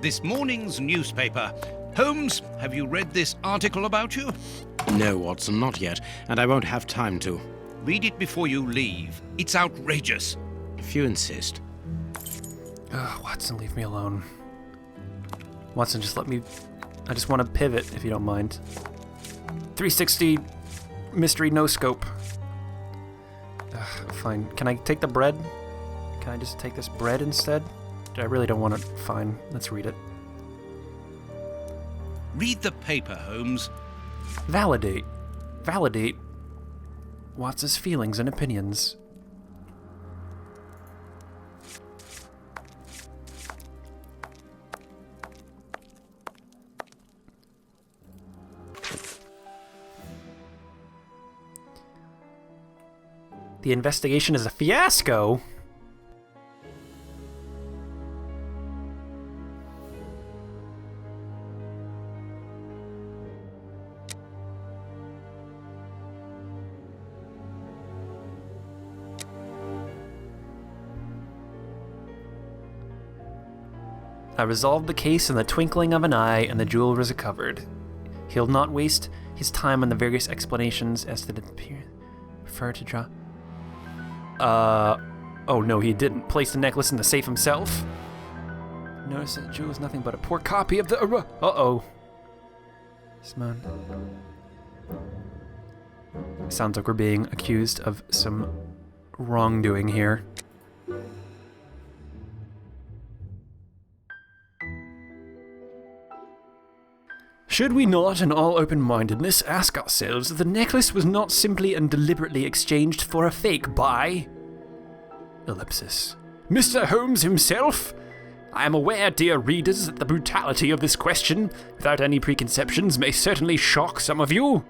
this morning's newspaper. Holmes, have you read this article about you? No, Watson, not yet, and I won't have time to. Read it before you leave. It's outrageous. If you insist. Watson, leave me alone. Watson, just let me... I just want to pivot, if you don't mind. 360 mystery no scope. Fine. Can I take the bread? Can I just take this bread instead? I really don't want it. Fine. Let's read it. Read the paper, Holmes. Validate. Validate Watts's feelings and opinions. The investigation is a fiasco. I resolved the case in the twinkling of an eye, and the jewel was recovered. He'll not waste his time on the various explanations as to the prefer to draw. Oh no, he didn't. Place the necklace in the safe himself. Notice that the jewel is nothing but a poor copy of the. Uh-oh. Simone. Sounds like we're being accused of some wrongdoing here. Should we not, in all open-mindedness, ask ourselves if the necklace was not simply and deliberately exchanged for a fake by... Ellipsis. Mr. Holmes himself? I am aware, dear readers, that the brutality of this question, without any preconceptions, may certainly shock some of you.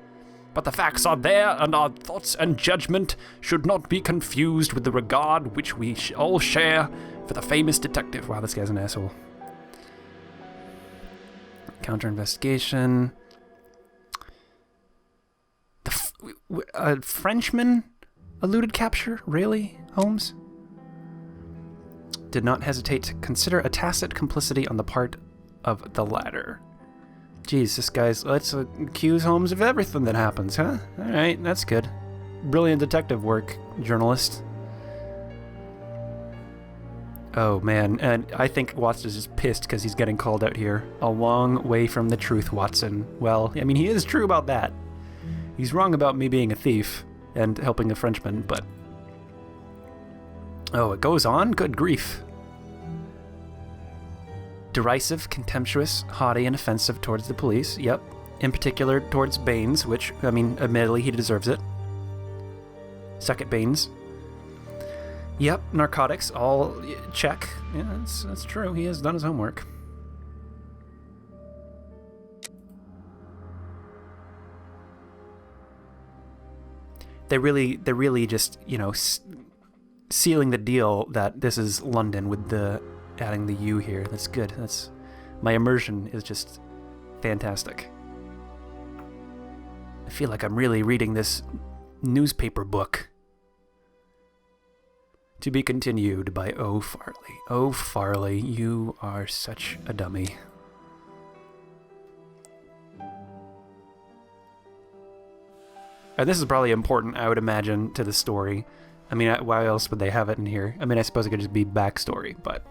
But the facts are there, and our thoughts and judgment should not be confused with the regard which we all share for the famous detective. Wow, this guy's an asshole. Counter-investigation. A Frenchman eluded capture? Really, Holmes? Did not hesitate to consider a tacit complicity on the part of the latter. Jeez, this guy's... Let's accuse Holmes of everything that happens, huh? Alright, that's good. Brilliant detective work, journalist. Oh, man, and I think Watson is just pissed because he's getting called out here. A long way from the truth, Watson. Well, I mean, he is true about that. He's wrong about me being a thief and helping a Frenchman, but... Oh, it goes on? Good grief. Derisive, contemptuous, haughty, and offensive towards the police. Yep. In particular, towards Baines, which, I mean, admittedly, he deserves it. Suck it, Baines. Yep, narcotics, all check. Yeah, that's true. He has done his homework. They're really just, you know, sealing the deal that this is London with the adding the U here. That's good. That's my immersion is just fantastic. I feel like I'm really reading this newspaper book. To be continued by O. Farley. O. Farley, you are such a dummy. And this is probably important, I would imagine, to the story. I mean, why else would they have it in here? I mean, I suppose it could just be backstory, but...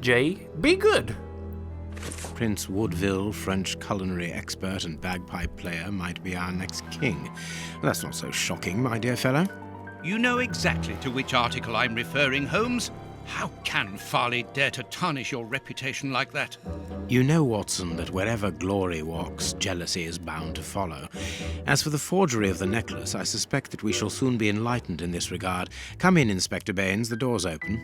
J. Be good. Prince Woodville, French culinary expert and bagpipe player, might be our next king. That's not so shocking, my dear fellow. You know exactly to which article I'm referring, Holmes. How can Farley dare to tarnish your reputation like that? You know, Watson, that wherever glory walks, jealousy is bound to follow. As for the forgery of the necklace, I suspect that we shall soon be enlightened in this regard. Come in, Inspector Baines. The door's open.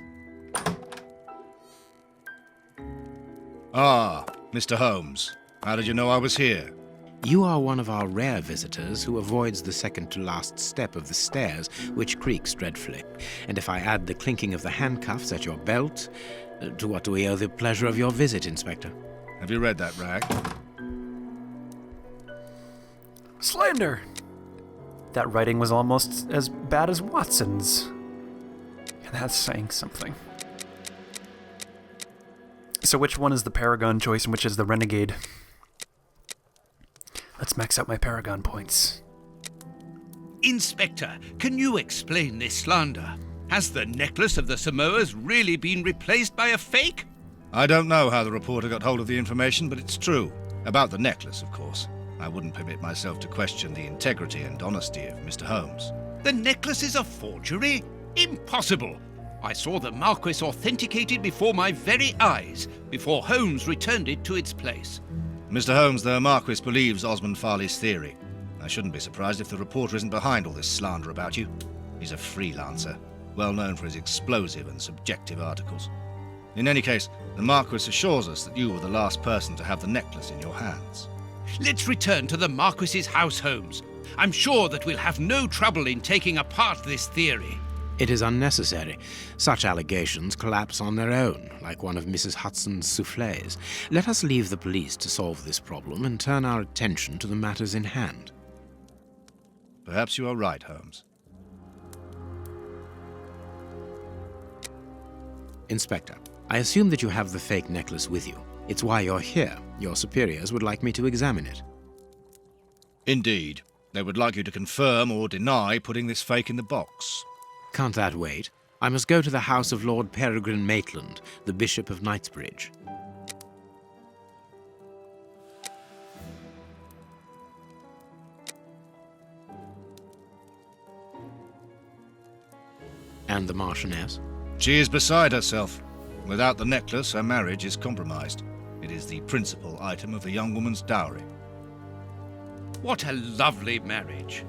Ah, Mr. Holmes. How did you know I was here? You are one of our rare visitors who avoids the second-to-last step of the stairs, which creaks dreadfully. And if I add the clinking of the handcuffs at your belt, to what do we owe the pleasure of your visit, Inspector? Have you read that, Rag? Slander! That writing was almost as bad as Watson's. And that's saying something. So which one is the Paragon choice and which is the Renegade? Let's max out my Paragon points. Inspector, can you explain this slander? Has the necklace of the Samoas really been replaced by a fake? I don't know how the reporter got hold of the information, but it's true. About the necklace, of course. I wouldn't permit myself to question the integrity and honesty of Mr. Holmes. The necklace is a forgery? Impossible! I saw the Marquis authenticated before my very eyes, before Holmes returned it to its place. Mr. Holmes, the Marquis believes Osmond Farley's theory. I shouldn't be surprised if the reporter isn't behind all this slander about you. He's a freelancer, well known for his explosive and subjective articles. In any case, the Marquis assures us that you were the last person to have the necklace in your hands. Let's return to the Marquis's house, Holmes. I'm sure that we'll have no trouble in taking apart this theory. It is unnecessary. Such allegations collapse on their own, like one of Mrs. Hudson's soufflés. Let us leave the police to solve this problem and turn our attention to the matters in hand. Perhaps you are right, Holmes. Inspector, I assume that you have the fake necklace with you. It's why you're here. Your superiors would like me to examine it. Indeed. They would like you to confirm or deny putting this fake in the box. Can't that wait? I must go to the house of Lord Peregrine Maitland, the Bishop of Knightsbridge. And the Marchioness? She is beside herself. Without the necklace, her marriage is compromised. It is the principal item of the young woman's dowry. What a lovely marriage.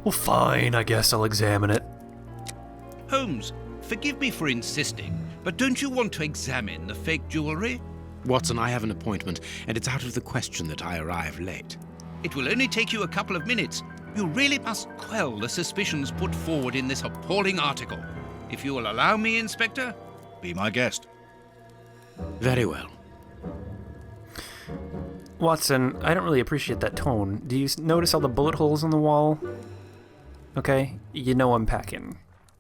Well, fine, I guess I'll examine it. Holmes, forgive me for insisting, but don't you want to examine the fake jewellery? Watson, I have an appointment, and it's out of the question that I arrive late. It will only take you a couple of minutes. You really must quell the suspicions put forward in this appalling article. If you will allow me, Inspector? Be my guest. Very well. Watson, I don't really appreciate that tone. Do you notice all the bullet holes on the wall? Okay, you know I'm packing.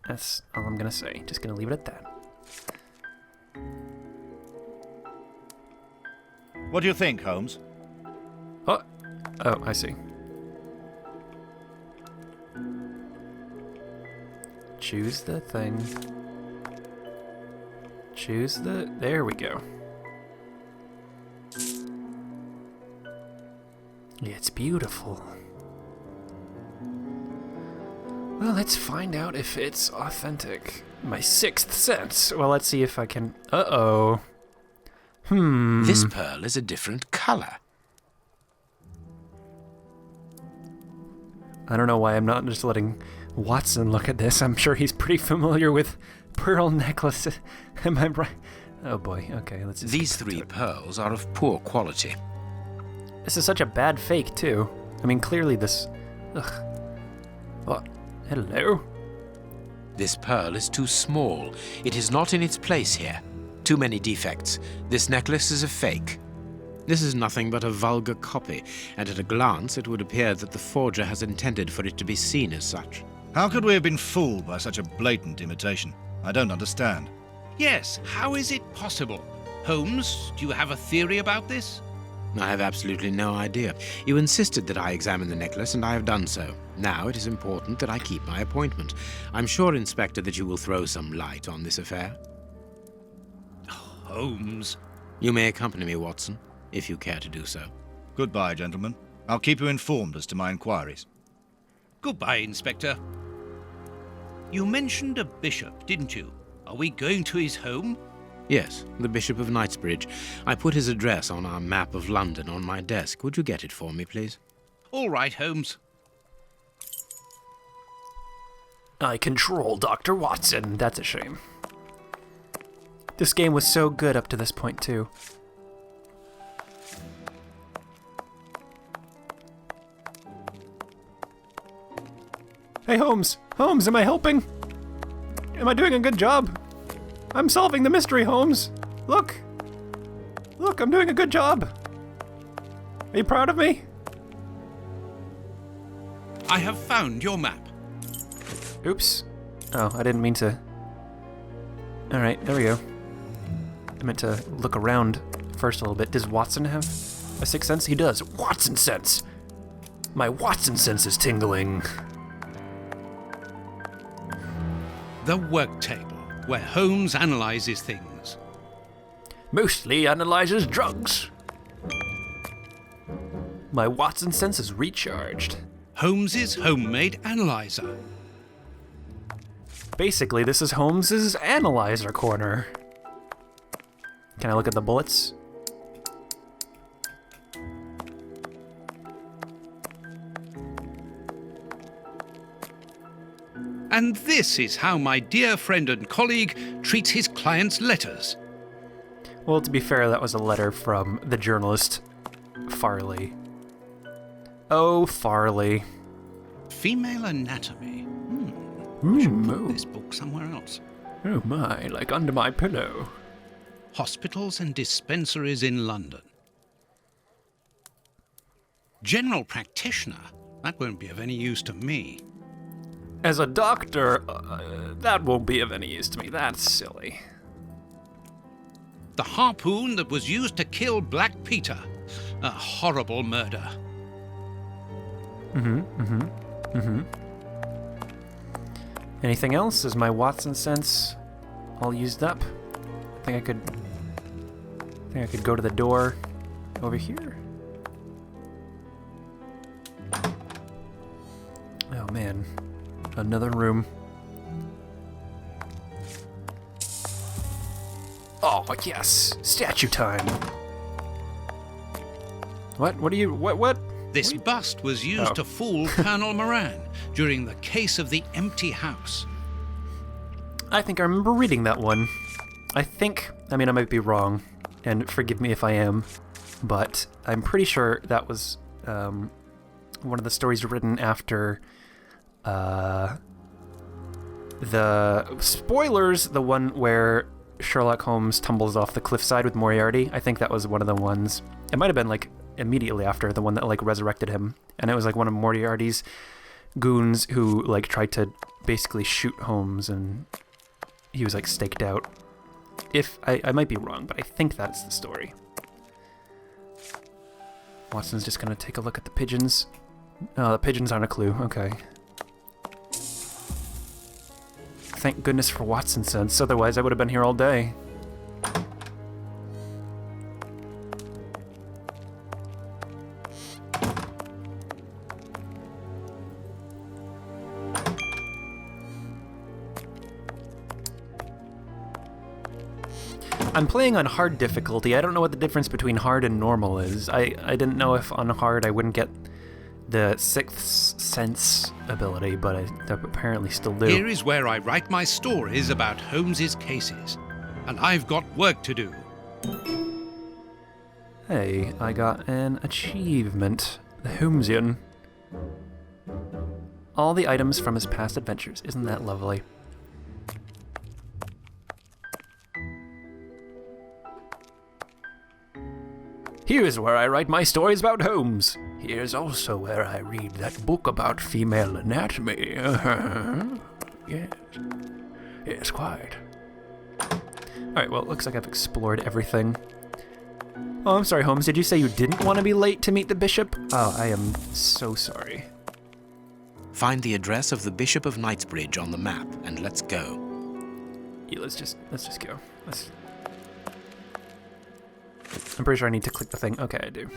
That's all I'm gonna say. Just gonna leave it at that. What do you think, Holmes? Oh, I see. Choose the thing. Choose the... There we go. It's beautiful. Well, let's find out if it's authentic. My sixth sense. Well, let's see if I can... Uh-oh. This pearl is a different color. I don't know why I'm not just letting Watson look at this. I'm sure he's pretty familiar with pearl necklaces. Am I right? Oh boy, okay, let's just... These three pearls are of poor quality. This is such a bad fake, too. I mean, clearly this... Ugh. What? Hello? This pearl is too small. It is not in its place here. Too many defects. This necklace is a fake. This is nothing but a vulgar copy, and at a glance it would appear that the forger has intended for it to be seen as such. How could we have been fooled by such a blatant imitation? I don't understand. Yes, how is it possible? Holmes, do you have a theory about this? I have absolutely no idea. You insisted that I examine the necklace, and I have done so. Now it is important that I keep my appointment. I'm sure, Inspector, that you will throw some light on this affair. Holmes. You may accompany me, Watson, if you care to do so. Goodbye, gentlemen. I'll keep you informed as to my inquiries. Goodbye, Inspector. You mentioned a bishop, didn't you? Are we going to his home? Yes, the Bishop of Knightsbridge. I put his address on our map of London on my desk. Would you get it for me, please? All right, Holmes. I control Dr. Watson. That's a shame. This game was so good up to this point, too. Hey, Holmes! Holmes, am I helping? Am I doing a good job? I'm solving the mystery, Holmes! Look! Look, I'm doing a good job! Are you proud of me? I have found your map. Oops. Oh, I didn't mean to. Alright, there we go. I meant to look around first a little bit. Does Watson have a sixth sense? He does. Watson sense! My Watson sense is tingling. The work table, where Holmes analyzes things. Mostly analyzes drugs. My Watson sense is recharged. Holmes's homemade analyzer. Basically, this is Holmes's analyzer corner. Can I look at the bullets? And this is how my dear friend and colleague treats his clients' letters. Well, to be fair, that was a letter from the journalist Farley. Oh, Farley. Female anatomy. Put this book somewhere else. Oh my, like under my pillow. Hospitals and dispensaries in London. General practitioner? That won't be of any use to me. As a doctor, that won't be of any use to me. That's silly. The harpoon that was used to kill Black Peter. A horrible murder. Anything else? Is my Watson sense all used up? I think I could go to the door over here. Oh man, another room. Oh yes, statue time. What are you? What? This bust was used to fool Colonel Moran during the case of the empty house. I think I remember reading that one. I might be wrong, and forgive me if I am, but I'm pretty sure that was one of the stories written after the spoilers, the one where Sherlock Holmes tumbles off the cliffside with Moriarty. I think that was one of the ones. It might have been like immediately after the one that like resurrected him, and it was like one of Moriarty's goons who like tried to basically shoot Holmes, and he was like staked out. If I might be wrong, but I think that's the story. Watson's just gonna take a look at the pigeons. Oh, the pigeons aren't a clue. Okay. Thank goodness for Watson sense, otherwise I would have been here all day. I'm playing on hard difficulty. I don't know what the difference between hard and normal is. I didn't know if on hard I wouldn't get the sixth sense ability, but I apparently still do. Here is where I write my stories about Holmes's cases, and I've got work to do. Hey, I got an achievement. The Holmesian. All the items from his past adventures. Isn't that lovely? Here's where I write my stories about Holmes. Here's also where I read that book about female anatomy. Yes. Yes, quite. Alright, well, it looks like I've explored everything. Oh, I'm sorry, Holmes. Did you say you didn't want to be late to meet the bishop? Oh, I am so sorry. Find the address of the Bishop of Knightsbridge on the map, and let's go. Yeah, let's just go. I'm pretty sure I need to click the thing. Okay, I do.